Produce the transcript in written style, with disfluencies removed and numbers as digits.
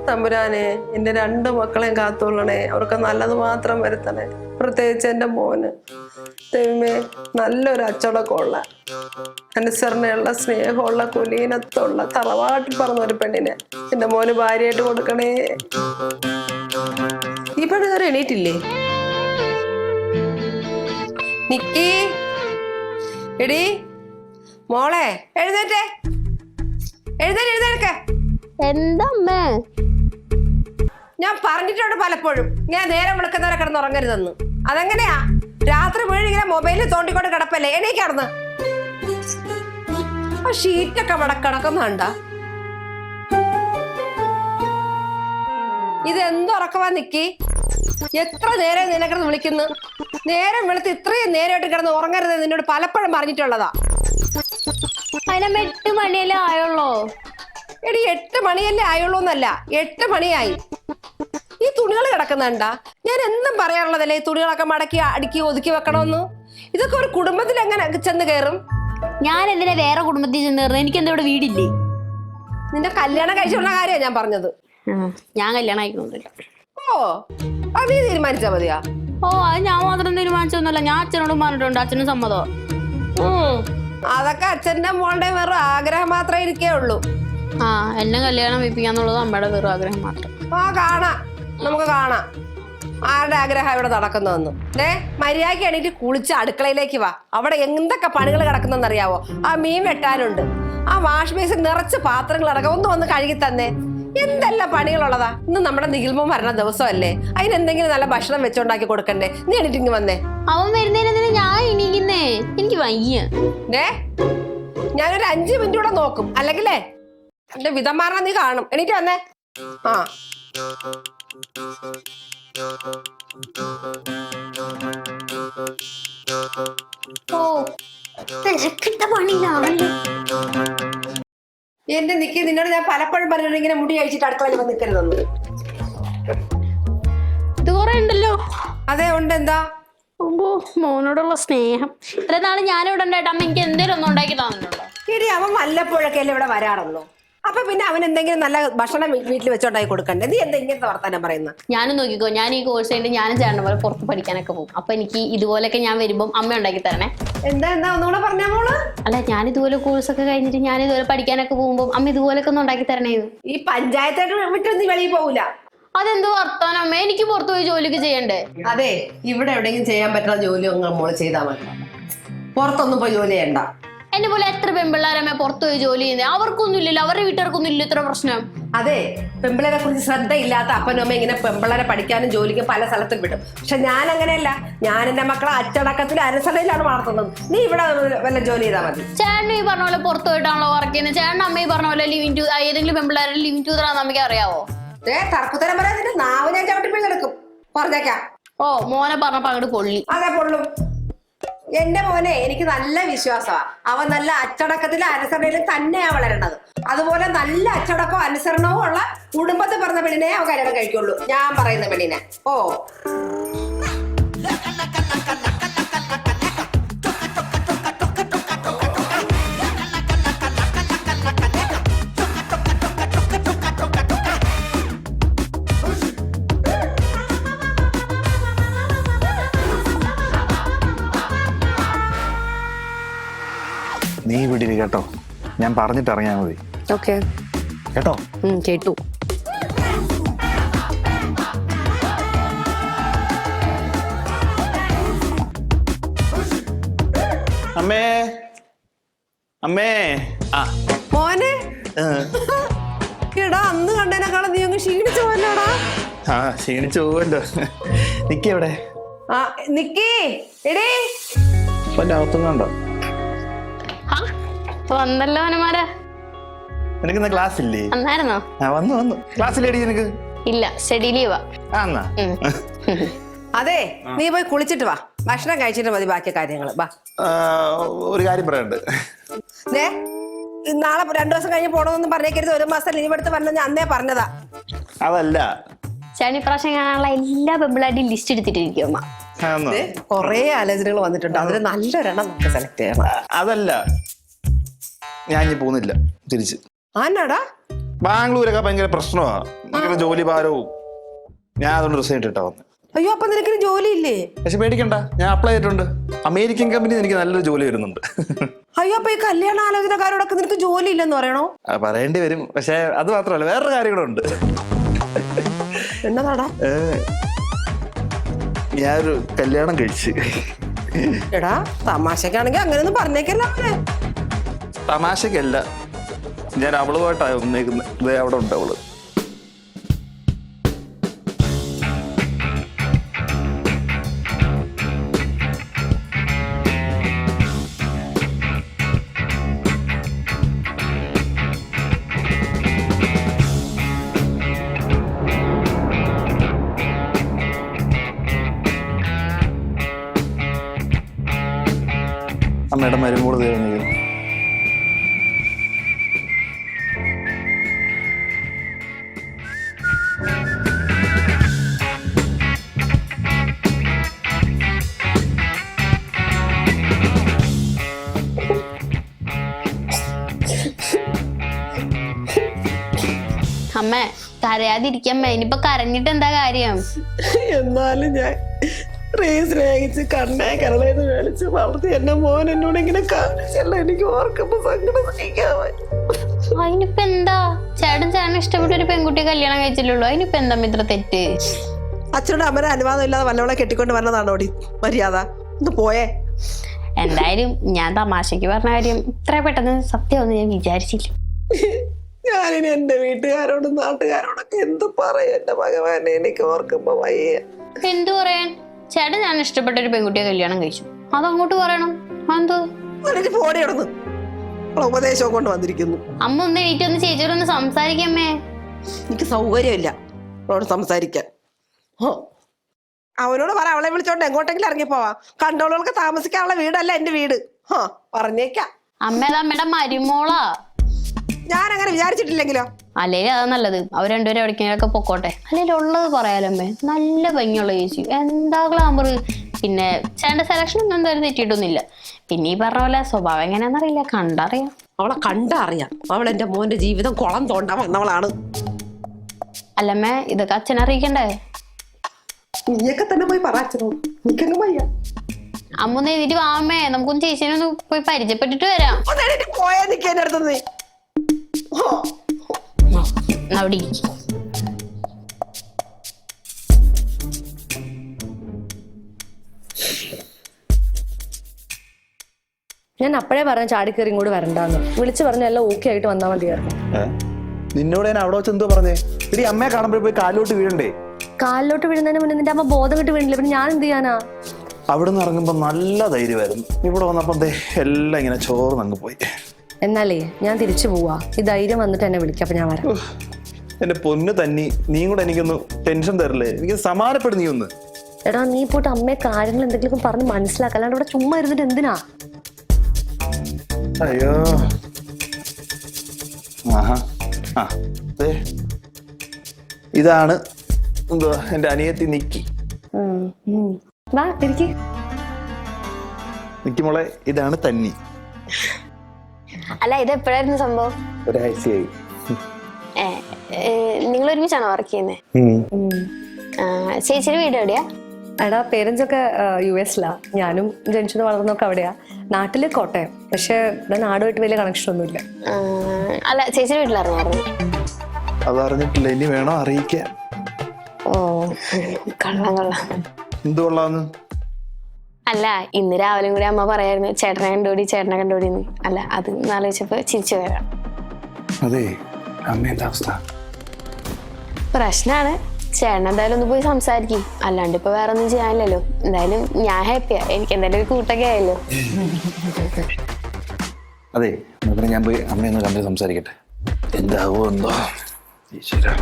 തമ്പുരാനെ എന്റെ 2 മക്കളെയും കാത്തോളണേ, അവർക്ക് നല്ലത് മാത്രം വരുത്തണേ. പ്രത്യേകിച്ച് എന്റെ മോന് ദൈവമേ നല്ലൊരു അച്ചടക്കമുള്ള അനുസരണയുള്ള സ്നേഹമുള്ള കുലീനത്തുള്ള തറവാട്ടിൽ പറഞ്ഞ ഒരു പെണ്ണിനെ എന്റെ മോന് ഭാര്യയായിട്ട് കൊടുക്കണേ. ഈ പെണ്ണ് ഇതുവരെ എണീറ്റില്ലേ? നിക്കി എടി മോളെ എഴുന്നേറ്റേ, എഴുന്നേൽക്ക. എന്താ ഞാൻ പറഞ്ഞിട്ടുണ്ട് പലപ്പോഴും ഞാൻ നേരം വിളിക്കുന്നവരെ കിടന്ന് ഉറങ്ങരുതെന്ന്. അതെങ്ങനെയാ? രാത്രി മുഴുവൻ ഇങ്ങനെ മൊബൈലിൽ തോണ്ടിക്കൊണ്ട് കിടപ്പല്ലേ? എണീക്കടന്ന് ആ ഷീറ്റൊക്കെ ഇവിടെ കിടക്കുന്നുണ്ട. ഇത് എന്തുറക്കവാ നിക്കി? എത്ര നേരം നിന്നെ കിടന്ന് വിളിക്കുന്നു? നേരം വെളുത്ത് ഇത്രയും നേരമായിട്ട് കിടന്ന് ഉറങ്ങരുത് നിന്നോട് പലപ്പോഴും പറഞ്ഞിട്ടുള്ളതാ. അതിനെ 8 മണിയല്ലേ ആയുള്ളൂ. എടി 8 മണിയല്ലേ ആയുള്ളൂ എന്നല്ല, 8 മണിയായി. ഈ തുണികൾ കിടക്കുന്നുണ്ടാ? ഞാൻ എന്നും പറയാറുള്ളതല്ലേ ഈ തുണികളൊക്കെ മടക്കി അടുക്കി ഒതുക്കി വെക്കണമെന്ന്. ഇതൊക്കെ ഒരു കുടുംബത്തിൽ എങ്ങനെ ചെന്ന് കയറും? ഞാൻ എന്തിനാ വേറെ കുടുംബത്തിൽ ചെന്ന് കയറുന്നത്? എനിക്ക് എന്താ ഇവിടെ വീടില്ലേ? നിന്റെ കല്യാണം കഴിച്ചുള്ള കാര്യമാണ് ഞാൻ പറഞ്ഞത്. ഞാൻ കല്യാണം കഴിക്കുന്നില്ല. ഓ അത് നീ തീരുമാനിച്ചാ മതിയാ? ഓ അത് ഞാൻ മാത്രം തീരുമാനിച്ചൊന്നുമല്ല, ഞാൻ അച്ഛനോടും പറഞ്ഞിട്ടുണ്ട്, അച്ഛനും സമ്മതം. അതൊക്കെ അച്ഛന്റെ മോളുടെ വെറും ആഗ്രഹം മാത്രമേ ഇരിക്കേ ഉള്ളൂ. ആ എന്നെ കല്യാണം വെപ്പിക്കാന്നുള്ളത് അമ്മയുടെ വെറും ആഗ്രഹം മാത്രം. ആ കാണാം, നമുക്ക് കാണാം ആരുടെ ആഗ്രഹം ഇവിടെ നടക്കുന്നതെന്ന്. മര്യാദയ്ക്ക് എണീറ്റ് കുളിച്ച് അടുക്കളയിലേക്ക് വാ. അവിടെ എന്തൊക്കെ പണികൾ കിടക്കുന്നെന്ന് അറിയാവോ? ആ മീൻ വെട്ടാനുണ്ട്, ആ വാഷ് ബേസിൽ നിറച്ച് പാത്രങ്ങൾ അടക്കം ഒന്ന് വന്ന് കഴുകി തന്നെ. എന്തെല്ലാം പണികളുള്ളതാ. ഇന്ന് നമ്മുടെ നികിൽമോൻ വരണ ദിവസമല്ലേ, അതിനെന്തെങ്കിലും നല്ല ഭക്ഷണം വെച്ചോണ്ടാക്കി കൊടുക്കണ്ടേ? നീ എണീറ്റിങ് വന്നേ. അവൻ വരുന്നതിന് ഞാൻ എണീക്കുന്നേ, എനിക്ക് വയ്യ. ഞാനൊരു 5 മിനിറ്റ് കൂടെ നോക്കും, അല്ലെങ്കിലേ എന്റെ വിധം മാറണം നീ കാണും. എണീറ്റ് വന്നേ. ആ ഓ തിരക്കിട്ട പണിയിലാണല്ലോ. എന്റെ നിക്കി, നിന്നോട് ഞാൻ പലപ്പോഴും പറഞ്ഞിട്ട് ഇങ്ങനെ മുടി കഴിച്ചിട്ട് അടുക്കളയിൽ വന്ന് നിൽക്കരുതെന്ന്. ഇത് കുറെ ഉണ്ടല്ലോ. അതെ ഉണ്ട്. എന്താ? മോനോടുള്ള സ്നേഹം. ഇത്ര നാള് ഞാനിവിടെ ഉണ്ടായിട്ട് അമ്മ എനിക്ക് എന്തേലും ഒന്നും ഉണ്ടാക്കി തന്നിട്ടുണ്ടോ? ഇടി അവൻ വല്ലപ്പോഴൊക്കെ അല്ലേ ഇവിടെ വരാറുള്ളൂ. അപ്പൊ പിന്നെ അവൻ എന്തെങ്കിലും നല്ല ഭക്ഷണം വീട്ടിൽ വെച്ചോണ്ടായി കൊടുക്കണ്ടേ? നീ എന്താ ഇങ്ങനത്തെ വർത്താനം പറയുന്ന? ഞാനും നോക്കിക്കോ, ഞാൻ ഈ കോഴ്സ് കഴിഞ്ഞിട്ട് ഞാനും ചേട്ടൻ പോലെ പുറത്ത് പഠിക്കാനൊക്കെ പോകും. അപ്പൊ എനിക്ക് ഇതുപോലൊക്കെ ഞാൻ വരുമ്പോൾ അമ്മ ഉണ്ടാക്കി തരണേ. എന്താ ഒന്നുകൂടെ പറഞ്ഞ മോള്? അല്ല ഞാൻ ഇതുപോലെ കോഴ്സൊക്കെ കഴിഞ്ഞിട്ട് ഞാൻ ഇതുപോലെ പഠിക്കാനൊക്കെ പോകുമ്പോൾ അമ്മ ഇതുപോലൊക്കെ ഒന്ന് ഉണ്ടാക്കി തരണേ. ഈ പഞ്ചായത്തായിട്ട് വിട്ടൊന്നും നീ വെളിയിൽ പോകൂല. അതെന്തോ വർത്താനം അമ്മ? എനിക്ക് പുറത്തു പോയി ജോലിക്ക് ചെയ്യണ്ടേ? അതെ, ഇവിടെ എവിടെയെങ്കിലും ചെയ്യാൻ പറ്റുന്ന ജോലി ഒന്നും മോള് ചെയ്താൽ മതി. പുറത്തൊന്നും പോയി ജോലി ചെയ്യണ്ട. എന്നെ പോലെ എത്ര പെൺപിള്ളേരമ്മ പുറത്തു പോയി ജോലി ചെയ്യുന്നത്? അവർക്കൊന്നും ഇല്ലല്ലോ, അവരുടെ വീട്ടുകാർക്കൊന്നും ഇല്ല ഇത്ര പ്രശ്നം. അതെ, പെമ്പിളരെ കുറിച്ച് ശ്രദ്ധയില്ലാത്ത അപ്പനും അമ്മ ഇങ്ങനെ പെമ്പിളരെ പഠിക്കാനും ജോലിക്കും പല സ്ഥലത്തും വിടും. പക്ഷെ ഞാൻ അങ്ങനെയല്ല. ഞാൻ എന്റെ മക്കളെ അച്ചടക്കത്തിൽ അനുസരണയിലാണ് വളർത്തുന്നത്. നീ ഇവിടെ വല്ല ജോലി ചെയ്താൽ മതി. ചേട്ടൻ ഈ പറഞ്ഞ പോലെ പുറത്തു പോയിട്ടാണല്ലോ വർക്ക് ചെയ്യുന്നത്. ചേട്ടൻ അമ്മ ഈ പറഞ്ഞ പോലെ ലിവിങ് ടു ഏതെങ്കിലും പെൺപിള്ളേരെ ലിവിങ് ടു നമുക്ക് അറിയാവോ? തർക്കുത്തരം പറയാൻ നിന്റെ നാവ് ഞാൻ ചവിട്ടിപ്പിഴെടുക്കും, പറഞ്ഞേക്കാം. ഓ മോനെ പറഞ്ഞപ്പോ അങ്ങോട്ട് പൊള്ളി. അതെ പൊള്ളും. എന്റെ മോനെ എനിക്ക് നല്ല വിശ്വാസമാണ്. അവൻ നല്ല അച്ചടക്കത്തിലും അനുസരണയിലും തന്നെയാ വളരേണ്ടത്. അതുപോലെ നല്ല അച്ചടക്കവും അനുസരണവും ഉള്ള കുടുംബത്തിൽ പറഞ്ഞ പെണ്ണിനെ അവൻ കല്യാണം കഴിക്കുള്ളൂ, ഞാൻ പറയുന്ന പെണ്ണിനെ. ഓ നീ വിടില്ല കേട്ടോ, ഞാൻ പറഞ്ഞിട്ട് ഇറങ്ങിയാൽ മതി. ഓക്കെ കേട്ടോ? കേട്ടു. അമ്മേ അമ്മേ. ആ മോനെ, എടാ അന്ന് കണ്ടതിനേക്കാളും നീ അങ്ങ് ക്ഷീണിച്ചു പോയല്ലോടാ. ആ ക്ഷീണിച്ചു പോവല്ലോ. നിക്കി എവിടെ? ആ നിക്കി എടേ. അകത്തുന്നുണ്ടോ? വന്നല്ലോ അവന്മാരാ. നിനക്ക് ക്ലാസ് ഇല്ലേ? വന്നായിരുന്നോ? വന്നു. ക്ലാസ്സിലേടി നിനക്ക്? ഇല്ല, സ്റ്റഡി ലീവാ. അതെ, നീ പോയി കുളിച്ചിട്ട് വാ. ഭക്ഷണം കഴിച്ചിട്ട് മതി ബാക്കി കാര്യങ്ങൾ. ഒരു കാര്യം പറയണ്ട്. നാളെ 2 ദിവസം കഴിഞ്ഞ് പോണമെന്നൊന്നും പറഞ്ഞേക്കരുത്. 1 മാസം ലീവ് എടുത്ത് വന്ന ഞാൻ അന്നേ പറഞ്ഞതാ. അതല്ല ചേട്ടൻ ഇപ്രാവശ്യം കാണാനുള്ള എല്ലാ പെമ്പിളായിട്ടും ലിസ്റ്റ് എടുത്തിട്ടിരിക്കും അമ്മ. കൊറേ ആലോചനകൾ വന്നിട്ടുണ്ട്, അതിൽ നല്ലൊരെണ്ണം നമുക്ക് സെലക്ട് ചെയ്യണം. അതല്ല, ഞാൻ ഇനി പോകുന്നില്ല തിരിച്ച്. ആന്നാടാ? ബാംഗ്ലൂരൊക്കെ ഭയങ്കര പ്രശ്നമാണ്, ഭയങ്കര ജോലി ഭാരവും. ഞാൻ അതുകൊണ്ട് റിസൈൻ ഇട്ടാ വന്നത്. അയ്യോ, അപ്പൊ നിനക്ക് ജോലി ഇല്ലേ? പക്ഷെ പേടിക്കണ്ട, ഞാൻ അപ്ലൈ ചെയ്തിട്ടുണ്ട്. അമേരിക്കൻ കമ്പനി എനിക്ക് നല്ലൊരു ജോലി വരുന്നുണ്ട്. അയ്യോ, അപ്പൊ ഈ കല്യാണ ആലോചനക്കാരോടൊക്കെ നിനക്ക് ജോലി ഇല്ലെന്ന് പറയണോ? പറയേണ്ടി വരും. പക്ഷെ അത് മാത്രമല്ല, വേറൊരു കാര്യം കൂടെ ഉണ്ട്. എന്നതാടാ? ഞാനൊരു കല്യാണം കഴിച്ച്. എടാ, തമാശക്കാണെങ്കിൽ അങ്ങനെയൊന്നും പറഞ്ഞേക്കല്ല അവനെ. തമാശക്കല്ല, ഞാൻ അവളുമായിട്ടാണ് ഒന്നേക്കുന്നത്. അവിടെ ഉണ്ട് അവള്. അമ്മയുടെ മരുമോള് തീർന്നിരിക്കുന്നു. അമ്മ കരയാതിരിക്കമ്മ, ഇനിയിപ്പൊ കരഞ്ഞിട്ട് എന്താ കാര്യം? എന്നാലും ഞാൻ സ്നേഹിച്ച് കണ്ണേ കരളേന്ന് മേടിച്ച് വളർത്തി എന്റെ മോൻ എന്നോട് ഇങ്ങനെ കാണിച്ചല്ല. എനിക്ക് ഓർക്കുമ്പോ സങ്കടം സഹിക്കാൻ വയ്യ. അതിനിപ്പോ എന്താ? ചേട്ടൻ ഇഷ്ടപ്പെട്ട ഒരു പെൺകുട്ടിയെ കല്യാണം കഴിച്ചിട്ടുള്ളൂ, അതിനിപ്പോ എന്താ ഇത്ര തെറ്റ്? അച്ഛനോട് അമ്മയുടെ അനുവാദം ഇല്ലാതെ വല്ലവളെ കെട്ടിക്കൊണ്ട് വന്നതാണോടി മര്യാദ? ഒന്ന് പോയേ. എന്തായാലും ഞാൻ തമാശക്ക് പറഞ്ഞ കാര്യം ഇത്ര പെട്ടെന്ന് സത്യമൊന്നും ഞാൻ വിചാരിച്ചില്ല. ഞാനിനി എന്റെ വീട്ടുകാരോടും നാട്ടുകാരോടൊക്കെ എന്ത് പറയും? എന്റെ ഭഗവാനെ, എനിക്ക് ഓർക്കുമ്പോ വയ്യ. എന്തു പറയാൻ? ചേട്ടൻ ഞാൻ ഇഷ്ടപ്പെട്ട ഒരു പെൺകുട്ടിയെ കല്യാണം കഴിച്ചു, അതങ്ങോട്ട് പറയണം. എന്തോ ഫോണി കിടന്ന് ഉപദേശവും കൊണ്ട് വന്നിരിക്കുന്നു. അമ്മ ഒന്ന് എനിക്കൊന്ന് ചേച്ചിയോടൊന്ന് സംസാരിക്കമ്മേ. എനിക്ക് സൗകര്യമില്ല അവളോട് സംസാരിക്കാൻ. അവനോട് പറ, അവളെ വിളിച്ചോണ്ട് എങ്ങോട്ടെങ്കിലും ഇറങ്ങിപ്പോവാ. കണ്ടോളുകൾക്ക് താമസിക്കാനുള്ള വീടല്ല എന്റെ വീട്. പറഞ്ഞേക്കാം. അമ്മ അത് അമ്മയുടെ മരുമോളാ. ഞാൻ അങ്ങനെ വിചാരിച്ചിട്ടില്ലെങ്കിലോ? അല്ലെങ്കിൽ അതാ നല്ലത്, അവർ രണ്ടുപേരും എവിടേക്കെങ്കിലൊക്കെ പൊക്കോട്ടെ. അല്ലെങ്കിൽ ഉള്ളത് പറയാലമ്മേ, നല്ല ഭംഗിയുള്ള ചേച്ചി, എന്താ ഗ്ലാമർ. പിന്നെ ചേട്ടന്റെ സെലക്ഷൻ ഒന്നും എന്തായാലും തെറ്റിയിട്ടൊന്നുമില്ല. പിന്നെ ഈ പറഞ്ഞ പോലെ സ്വഭാവം എങ്ങനെയാണെന്നറിയില്ല, കണ്ടറിയാം. അവളെ കണ്ടറിയാം. അവൾ എന്റെ മോന്റെ ജീവിതം കുളം തോണ്ടാൻ വന്നവളാണ്. അല്ലമ്മേ, ഇതൊക്കെ അച്ഛനെ അറിയിക്കണ്ടേ? നീയൊക്കെ തന്നെ പോയി പറ അച്ഛനോട്. എനിക്കങ്ങ് വയ്യ. അമ്മ ഒന്ന് എഴുതിട്ട് വാമേ, നമുക്കൊന്ന് ചേച്ചിനെ ഒന്ന് പോയി പരിചയപ്പെട്ടിട്ട് വരാം. പോയാ നിൽക്കാൻ അടുത്ത് നീ അവിടെ ഇരിക്കും. ഞാൻ അപ്പോഴേ പറഞ്ഞ ചാടിക്കറി ഇങ്ങോട്ട് വരണ്ടാന്ന് വിളിച്ചു പറഞ്ഞ എല്ലാം ഓക്കെ ആയിട്ട് വന്നാൽ മതിയായിരുന്നു. നിന്നോട് ഞാൻ അവിടെ വെച്ച് എന്തോ പറഞ്ഞേ? ഇനി അമ്മയെ കാണുമ്പോൾ പോയി കാലിലോട്ട് വീഴണ്ടേ? കാലിലോട്ട് വീഴുന്നതിന് മുന്നേ നിന്റെ അമ്മ ബോധം കിട്ട് വീണില്ല, പിന്നെ ഞാൻ എന്ത് ചെയ്യാനാ? അവിടെ നിന്ന് ഇറങ്ങുമ്പോ നല്ല ധൈര്യമായിരുന്നു. ഇവിടെ വന്നപ്പോ എല്ലാം ഇങ്ങനെ ചോർന്നങ്ങ് പോയി. എന്നാലേ ഞാൻ തിരിച്ചു പോവാ. ഈ ധൈര്യം വന്നിട്ട് എന്നെ വിളിക്കാം, അപ്പൊ ഞാൻ വരാം. എന്റെ പൊന്ന് തന്നെ, നീ കൂടെ എനിക്കൊന്ന് ടെൻഷൻ തരില്ലേ? എനിക്ക് സമാനപ്പെടും നീ ഒന്ന്. എടാ, നീ പോയിട്ട് അമ്മയെ കാര്യങ്ങൾ എന്തെങ്കിലും പറഞ്ഞ് മനസ്സിലാക്കാം, അല്ലാണ്ട് ഇവിടെ ചുമ്മാ ഇരുന്നിട്ട് എന്തിനാ? അയ്യോ, ആഹാ, ആ ഇതാണ് എന്തോ എന്റെ അനിയത്തി നിക്കി. വാ തിരിക്ക്. നിക്കി മോളെ, ഇതാണ് തന്നി. അല്ല, ഇത് എപ്പോഴായിരുന്നു സംഭവം? ഒരാഴ്ചയായി. നിങ്ങൾ ഒരുമിച്ചാണോ വർക്ക് ചെയ്യുന്നത്? ചേച്ചിയുടെ വീട് എവിടെയാ? എടാ, പേരൻസ് ഒക്കെ US-ലാ. ഞാനും ജനിച്ചത് വളർന്നൊക്കെ അവിടെയാ. നാട്ടില് കോട്ടയം. പക്ഷെ ഇവിടെ നാടുമായിട്ട് വലിയ കണക്ഷൻ ഒന്നുമില്ല. അല്ല, ചേച്ചിയുടെ വീട്ടിലറിഞ്ഞായിരുന്നു? അതറിഞ്ഞിട്ടില്ല, ഇനി വേണോ അറിയിക്കാൻ. ഓ, കൊള്ളാം. എന്ത് കൊള്ളാന്ന്? അല്ല, ഇന്ന് രാവിലെ കൂടി അമ്മ പറയായിരുന്നു ചേട്ടനെ കണ്ടോടിന്ന്. അല്ല, അത് ആലോചിച്ചപ്പോ ചിരിച്ചു വരാം. അതെ, അമ്മ എന്താ അവസ്ഥ? പ്രശ്നാണ്. ചേട്ടൻ എന്തായാലും ഒന്ന് പോയി സംസാരിക്കും, അല്ലാണ്ട് ഇപ്പൊ വേറെ ഒന്നും ചെയ്യാനില്ലല്ലോ. എന്തായാലും ഞാൻ ഹാപ്പിയാ, എനിക്ക് എന്തായാലും ഒരു കൂട്ടൊക്കെ ആയല്ലോ. അതെ, ഞാൻ പോയി അമ്മയൊന്ന് കണ്ട് സംസാരിക്കട്ടെ. എന്താവോ എന്തോ. ഈശ്വരാ.